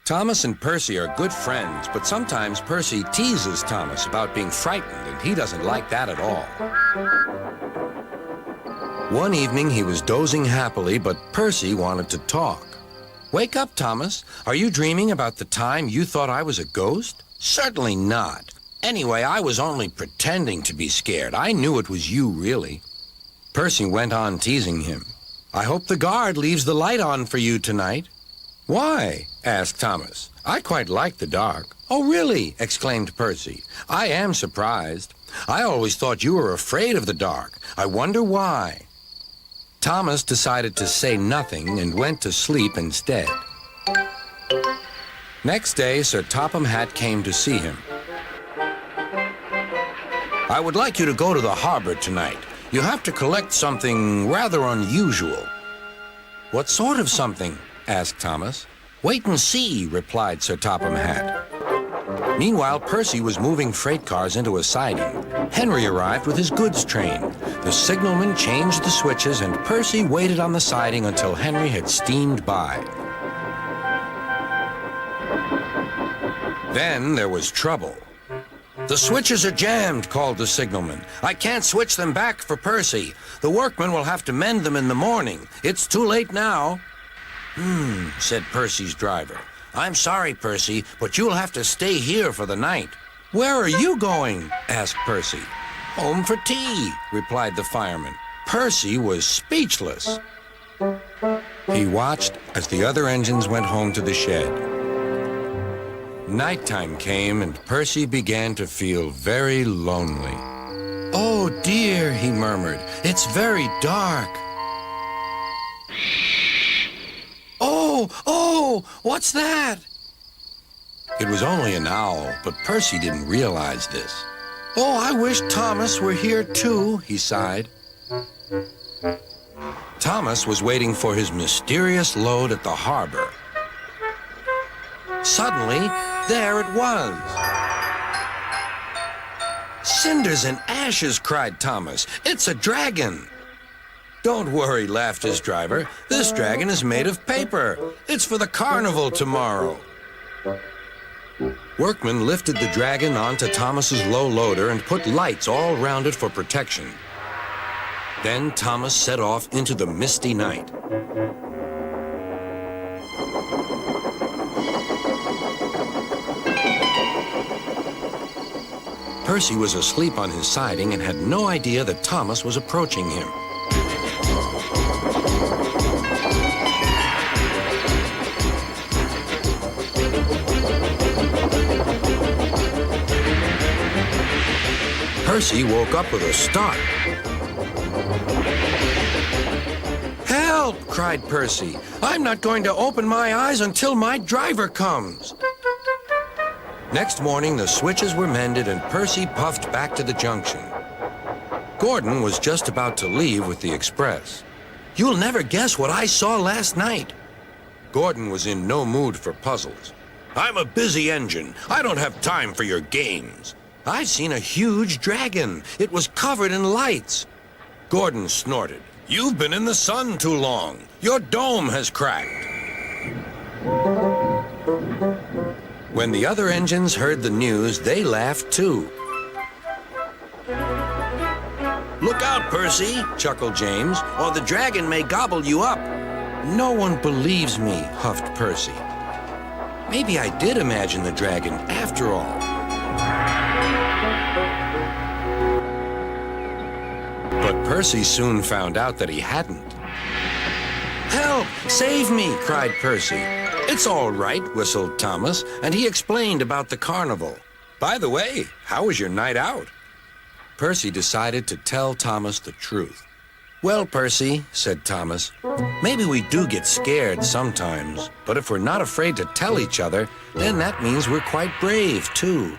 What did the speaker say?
Thomas and Percy are good friends, but sometimes Percy teases Thomas about being frightened, and he doesn't like that at all. One evening, he was dozing happily, but Percy wanted to talk. "Wake up, Thomas. Are you dreaming about the time you thought I was a ghost?" "Certainly not. Anyway, I was only pretending to be scared. I knew it was you, really." Percy went on teasing him. "I hope the guard leaves the light on for you tonight." "Why?" asked Thomas. "I quite like the dark." "Oh, really?" exclaimed Percy. "I am surprised. I always thought you were afraid of the dark. I wonder why." Thomas decided to say nothing and went to sleep instead. Next day, Sir Topham Hatt came to see him. "I would like you to go to the harbor tonight. You have to collect something rather unusual." "What sort of something?" asked Thomas. "Wait and see," replied Sir Topham Hatt. Meanwhile, Percy was moving freight cars into a siding. Henry arrived with his goods train. The signalman changed the switches, and Percy waited on the siding until Henry had steamed by. Then there was trouble. "The switches are jammed," called the signalman. "I can't switch them back for Percy. The workmen will have to mend them in the morning. It's too late now." Said Percy's driver. "I'm sorry, Percy, but you'll have to stay here for the night." "Where are you going?" asked Percy. "Home for tea," replied the fireman. Percy was speechless. He watched as the other engines went home to the shed. Nighttime came, and Percy began to feel very lonely. "Oh, dear," he murmured, "it's very dark." Oh, what's that?" It was only an owl, but Percy didn't realize this. "Oh, I wish Thomas were here too," he sighed. Thomas was waiting for his mysterious load at the harbor. Suddenly, there it was. "Cinders and ashes," cried Thomas. "It's a dragon." "Don't worry," laughed his driver. "This dragon is made of paper. It's for the carnival tomorrow." Workmen lifted the dragon onto Thomas's low loader and put lights all around it for protection. Then Thomas set off into the misty night. Percy was asleep on his siding and had no idea that Thomas was approaching him. Percy woke up with a start. "Help!" cried Percy. "I'm not going to open my eyes until my driver comes." Next morning, the switches were mended, and Percy puffed back to the junction. Gordon was just about to leave with the express. "You'll never guess what I saw last night." Gordon was in no mood for puzzles. "I'm a busy engine. I don't have time for your games." "I've seen a huge dragon. It was covered in lights." Gordon snorted. "You've been in the sun too long. Your dome has cracked." When the other engines heard the news, they laughed too. "Look out, Percy," chuckled James, "or the dragon may gobble you up." "No one believes me," huffed Percy. "Maybe I did imagine the dragon after all." But Percy soon found out that he hadn't. "Help! Save me!" cried Percy. "It's all right," whistled Thomas, and he explained about the carnival. "By the way, how was your night out?" Percy decided to tell Thomas the truth. "Well, Percy," said Thomas, "maybe we do get scared sometimes, but if we're not afraid to tell each other, then that means we're quite brave, too."